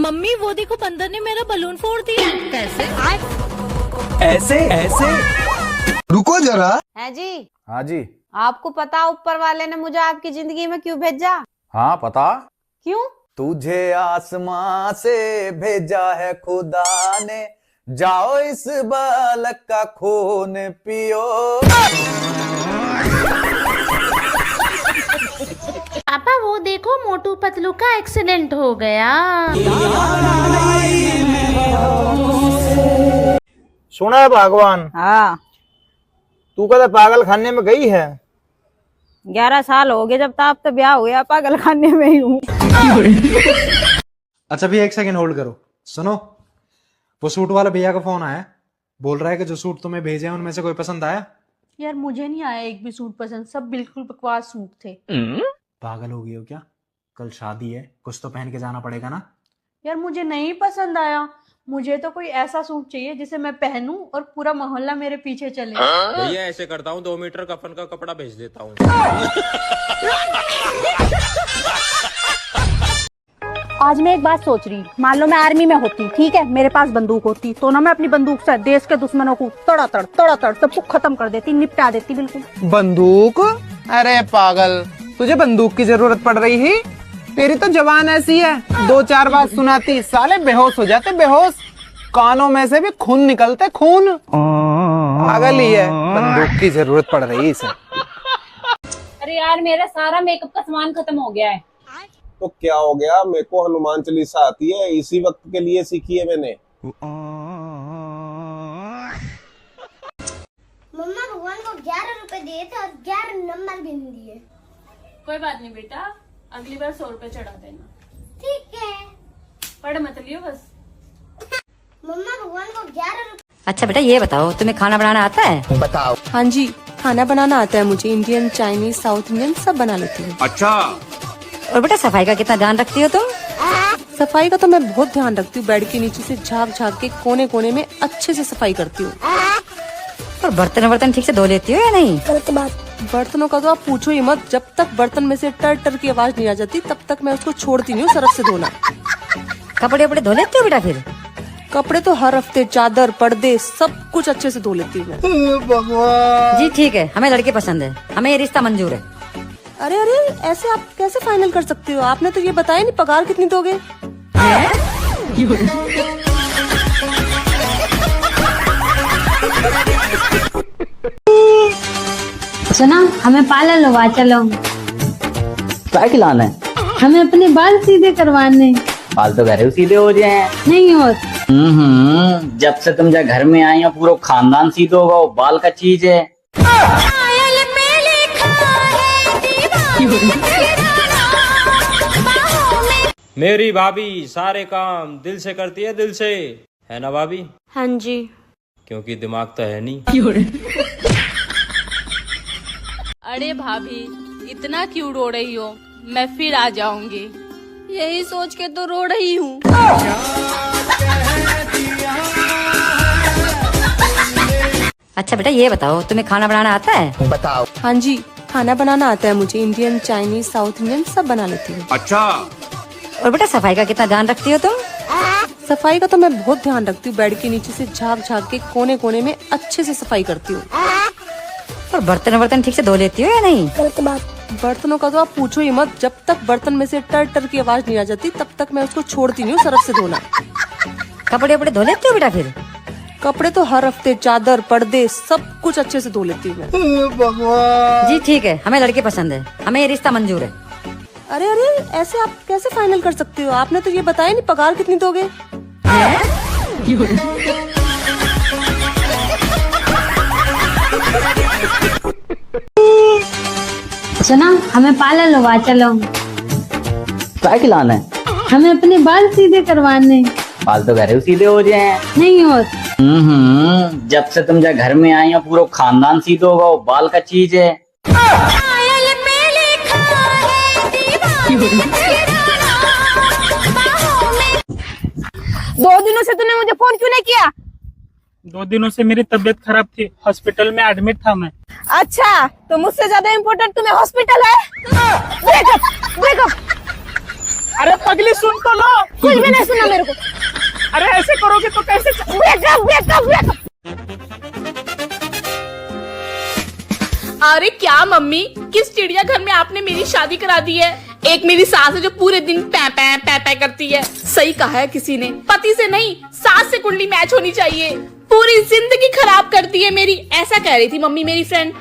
Mummy वो देखो बंदर ने मेरा बलून फोड़ दिया। कैसे? ऐसे ऐसे। रुको जरा। है जी। हाँ जी। आपको पता ऊपर वाले ने मुझे आपकी जिंदगी में क्यों भेजा? हाँ पता। क्यों? तुझे आसमां से भेजा है खुदा ने, जाओ इस बालक का खून पियो। पापा वो देखो मोटू पतलू का एक्सीडेंट हो गया। सुना है भगवान? हाँ। तू कदा पागल खाने में गई है? 11 साल हो गए जब तक तो ब्याह हो गया, पागल खाने में ही हूँ। अच्छा भैया एक सेकंड होल्ड करो। सुनो, वो सूट वाला भैया का फोन आया, बोल रहा है कि जो सूट तुम्हें भेजे हैं उनमें से कोई पसंद आया? यार मुझे नहीं आया एक भी सूट पसंद, सब बिल्कुल बकवास सूट थे। पागल हो गई हो क्या? कल शादी है, कुछ तो पहन के जाना पड़ेगा ना। यार मुझे नहीं पसंद आया, मुझे तो कोई ऐसा सूट चाहिए जिसे मैं पहनूं और पूरा मोहल्ला मेरे पीछे चले। भैया ऐसे करता हूँ, 2 मीटर कफन का कपड़ा भेज देता हूँ। आज मैं एक बात सोच रही, मान लो मैं आर्मी में होती, ठीक है, मेरे पास बंदूक होती, तो ना मैं अपनी बंदूक से देश के दुश्मनों को तड़ातड़ सबको खत्म कर देती, निपटा देती बिल्कुल। बंदूक? अरे पागल, तुझे बंदूक की जरूरत पड़ रही है? तेरी तो जवान ऐसी है, 2-4 बात सुनाती साले बेहोश हो जाते, बेहोश, कानों में से भी खून निकलते, खून। पागल ही है, बंदूक की जरूरत पड़ रही है इसे। अरे यार मेरा सारा मेकअप का सामान खत्म हो गया है। तो क्या हो गया? मेरे को हनुमान चालीसा आती है, इसी वक्त के लिए सीखी है मैंने। मम्मा भगवान को 11 रुपए दिए थे और 11 नंबर भी नहीं दिए। कोई बात नहीं बेटा, अगली बार 100 रुपए चढ़ा देना। ठीक है, पढ़ मत लियो बस। मम्मा भगवान को 11 रुपए। अच्छा बेटा ये बताओ, तुम्हें खाना बनाना आता है? बताओ। हाँ जी, खाना बनाना आता है मुझे, इंडियन, चाइनीज, साउथ इंडियन सब बना लेती हूँ। अच्छा। और बेटा सफाई का कितना ध्यान रखती हो तुम? सफाई का तो मैं बहुत ध्यान रखती हूँ, बेड के नीचे से झाँक झाँक के कोने कोने में अच्छे से सफाई करती हूँ। और बर्तन ठीक से धो लेती हो या नहीं? गलत बात। बर्तनों का तो आप पूछो ही मत, जब तक बर्तन में से टर टर की आवाज नहीं आ जाती तब तक मैं उसको छोड़ती नहीं हूँ सरफ से धोना। कपड़े वपड़े धो लेती हो बेटा फिर? कपड़े तो हर हफ्ते, चादर, पर्दे सब कुछ अच्छे से धो लेती हूँ। जी ठीक है, हमें लड़के पसंद है, हमें ये रिश्ता मंजूर है। अरे अरे, ऐसे आप कैसे फाइनल कर सकते हो? आपने तो ये बताया नहीं पगार कितनी दोगे? सुना, हमें पार्लर लगा चलो। क्या खिलाना है? हमें अपने बाल सीधे करवाने। बाल तो घर सीधे हो जाए। नहीं होते। जब से तुम जा घर में आई हो पूरा खानदान सीधे होगा, वो बाल का चीज है। मेरी भाभी सारे काम दिल से करती है, दिल से, है ना भाभी? हाँ जी। क्योंकि दिमाग तो है नहीं। अरे भाभी इतना क्यों रो रही हो, मैं फिर आ जाऊंगी। यही सोच के तो रो रही हूँ। अच्छा बेटा ये बताओ, तुम्हें खाना बनाना आता है? बताओ। हाँ जी, खाना बनाना आता है मुझे, इंडियन, चाइनीज, साउथ इंडियन सब बना लेती हूँ। अच्छा। और बेटा सफाई का कितना ध्यान रखती हो तुम? सफाई का तो मैं बहुत ध्यान रखती हूँ, बेड के नीचे से झाँक झाँक के कोने कोने में अच्छे से सफाई करती हूँ। और बर्तन ठीक से धो लेती हो या नहीं? गलत बात। बर्तनों का तो आप पूछो ही मत, जब तक बर्तन में से टर टर की आवाज नहीं आ जाती तब तक मैं उसको छोड़ती नहीं हूँ सरफ से धोना। कपड़े वपड़े धो लेती हो बेटा फिर? कपड़े तो हर हफ्ते, चादर, पर्दे सब कुछ अच्छे से धो लेती हूँ। जी ठीक है, हमें लड़के पसंद है, हमें ये रिश्ता मंजूर है। अरे अरे, ऐसे आप कैसे फाइनल कर सकते हो? आपने तो ये बताया नहीं पगार कितनी दोगे? सुना, हमें पार्लर लगा चलो। क्या खिलाना है? हमें अपने बाल सीधे करवाने। बाल तो घर सीधे हो जाए। नहीं होते। जब से तुम जा घर में आई हो पूरा खानदान सीधे होगा, वो बाल का चीज है। 2 दिनों से तूने मुझे फोन क्यों नहीं किया? 2 दिनों से मेरी तबीयत खराब थी, हॉस्पिटल में एडमिट था मैं। अच्छा, तो मुझसे ज्यादा इम्पोर्टेंट तुम्हें हॉस्पिटल है? ब्रेकअप। अरे पगली सुन तो लो। कुछ भी नहीं सुना मेरे को। अरे ऐसे करोगे तो कैसे अरे क्या मम्मी, किस चिड़ियाघर में आपने मेरी शादी करा दी है? एक मेरी सास है जो पूरे दिन पै पै पै पै करती है। सही कहा है किसी ने, पति से नहीं सास से कुंडली मैच होनी चाहिए। पूरी जिंदगी खराब करती है मेरी, ऐसा कह रही थी मम्मी मेरी फ्रेंड।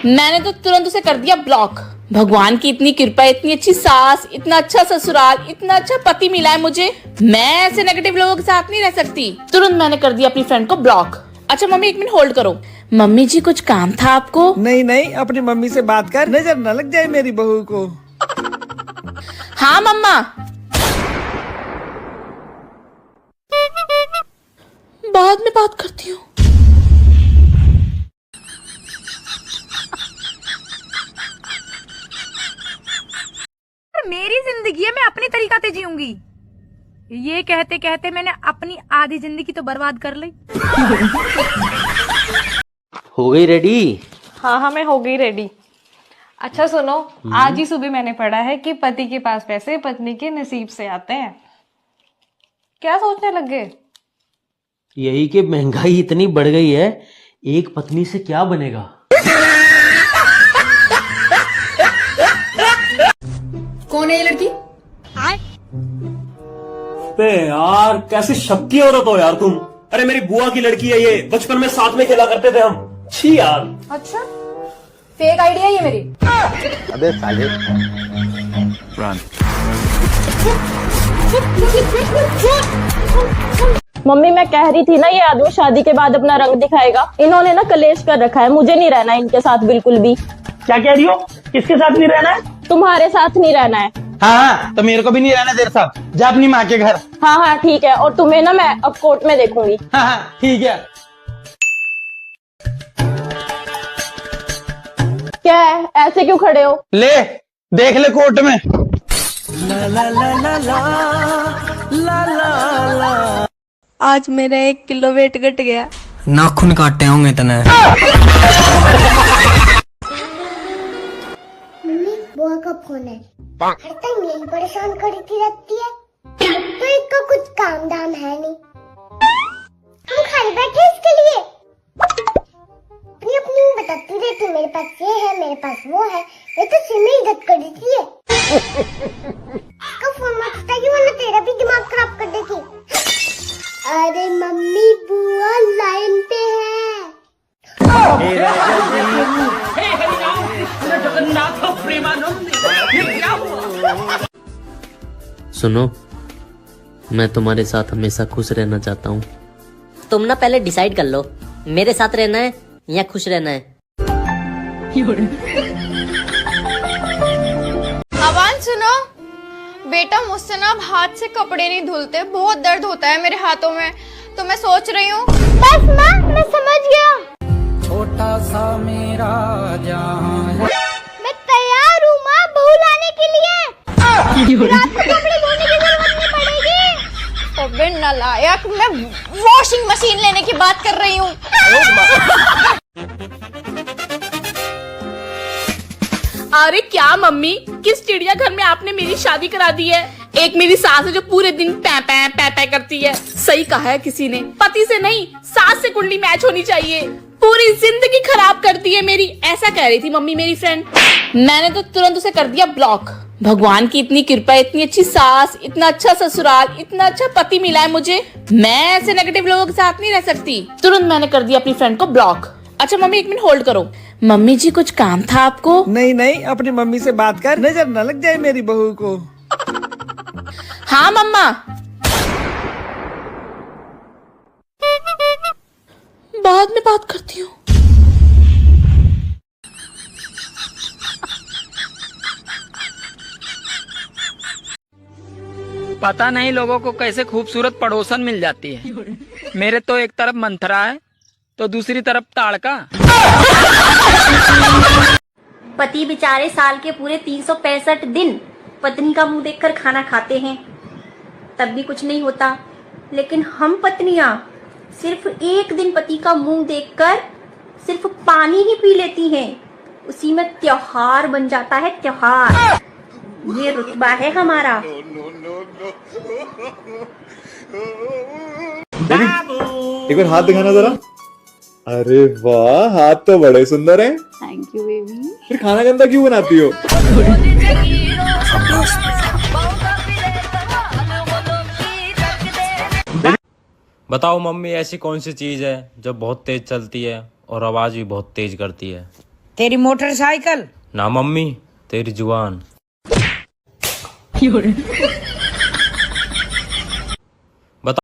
मैंने तो तुरंत उसे कर दिया ब्लॉक। भगवान की इतनी कृपा, इतनी अच्छी सास, इतना अच्छा ससुराल, इतना अच्छा पति मिला है मुझे। मैं ऐसे नेगेटिव लोगों के साथ नहीं रह सकती। तुरंत मैंने कर दिया अपनी फ्रेंड को ब्लॉक। अच्छा मम्मी 1 मिनट होल्ड करो। मम्मी जी कुछ काम था आपको? नहीं नहीं, अपनी मम्मी से बात कर, नजर न लग जाए मेरी बहू को। हाँ मम्मा। बाद में बात करती हूँ। मेरी जिंदगी है, मैं अपनी तरीका से जीऊंगी। ये कहते कहते मैंने अपनी आधी जिंदगी तो बर्बाद कर ली। हो गई रेडी? हाँ हाँ मैं हो गई रेडी। अच्छा सुनो, आज ही सुबह मैंने पढ़ा है कि पति के पास पैसे पत्नी के नसीब से आते हैं। क्या सोचने लग गए? यही कि महंगाई इतनी बढ़ गई है, एक पत्नी से क्या बनेगा। कौन है ये लड़की? बे यार कैसी शक्की औरत हो यार तुम। अरे मेरी बुआ की लड़की है ये, बचपन में साथ में खेला करते थे हम। छी यार। अच्छा फेक आइडिया ये मेरी। अबे साले। मम्मी मैं कह रही थी ना, ये आदमी शादी के बाद अपना रंग दिखाएगा। इन्होंने ना कलेश कर रखा है, मुझे नहीं रहना इनके साथ बिल्कुल भी। क्या कह रही हो? किसके साथ नहीं रहना है? तुम्हारे साथ नहीं रहना है। हाँ तो मेरे को भी नहीं रहना तेरे साथ। जा अपनी माँ के घर। हाँ हाँ ठीक है, और तुम्हें ना मैं अब कोर्ट में देखूंगी। हाँ ठीक है। क्या है, ऐसे क्यों खड़े हो? ले देख ले कोर्ट में। आज मेरा 1 किलो वेट घट गया। नाखून काटे होंगे तने। मम्मी बुआ का फोन है, हर टाइम यही परेशान करती रहती है। तो इसका कुछ काम दाम है नहीं, हम खाली बैठे इसके लिए अपनी अपनी बताती रहती, मेरे पास ये है, मेरे पास वो है। ये तो सिर में इज्जत कर देती है। इसका फोन मत उठाइए वरना तेरा भी दिमाग खराब कर देती। अरे मम्मी बुआ लाइन पे है। सुनो, मैं तुम्हारे साथ हमेशा खुश रहना चाहता हूँ। तुम ना पहले डिसाइड कर लो, मेरे साथ रहना है या खुश रहना है। आवाज सुनो बेटा, मुझसे ना अब हाथ से कपड़े नहीं धुलते, बहुत दर्द होता है मेरे हाथों में। तो मैं सोच रही हूँ। बस माँ मैं समझ गया, छोटा सा मेरा जहां। मैं तैयार हूँ माँ बहू लाने के लिए। रात को कपड़े धोने की जरूरत नहीं पड़ेगी। अबे नालायक, मैं वॉशिंग मशीन लेने की बात कर रही हूँ। अरे क्या मम्मी, किस चिड़ियाघर में आपने मेरी शादी करा दी है? एक मेरी सास है जो पूरे दिन पै पै पै पै करती है। सही कहा है किसी ने, पति से नहीं सास से कुंडली मैच होनी चाहिए। पूरी जिंदगी खराब करती है मेरी, ऐसा कह रही थी मम्मी मेरी फ्रेंड। मैंने तो तुरंत उसे कर दिया ब्लॉक। भगवान की इतनी कृपा, इतनी अच्छी सास, इतना अच्छा ससुराल, इतना अच्छा पति मिला है मुझे। मैं ऐसे नेगेटिव लोगों के साथ नहीं रह सकती। तुरंत मैंने कर दिया अपनी फ्रेंड को ब्लॉक। अच्छा मम्मी 1 मिनट होल्ड करो। मम्मी जी कुछ काम था आपको? नहीं नहीं, अपनी मम्मी से बात कर, नजर न लग जाए मेरी बहू को। हाँ मम्मा। बाद में बात करती हूँ। पता नहीं लोगों को कैसे खूबसूरत पड़ोसन मिल जाती है। मेरे तो एक तरफ मंथरा है तो दूसरी तरफ ताड़का। पति बेचारे साल के पूरे 365 दिन पत्नी का मुंह देखकर खाना खाते हैं, तब भी कुछ नहीं होता। लेकिन हम पत्नियां सिर्फ एक दिन पति का मुंह देखकर सिर्फ पानी ही पी लेती हैं, उसी में त्योहार बन जाता है त्योहार। ये रुतबा है हमारा। एक बार हाथ दिखाना जरा। अरे वाह, हाथ तो बड़े सुंदर हैं। Thank you baby. फिर खाना गंदा क्यों बनाती हो? बताओ मम्मी, ऐसी कौन सी चीज है जो बहुत तेज चलती है और आवाज भी बहुत तेज करती है? तेरी मोटरसाइकिल। ना मम्मी, तेरी जुबान।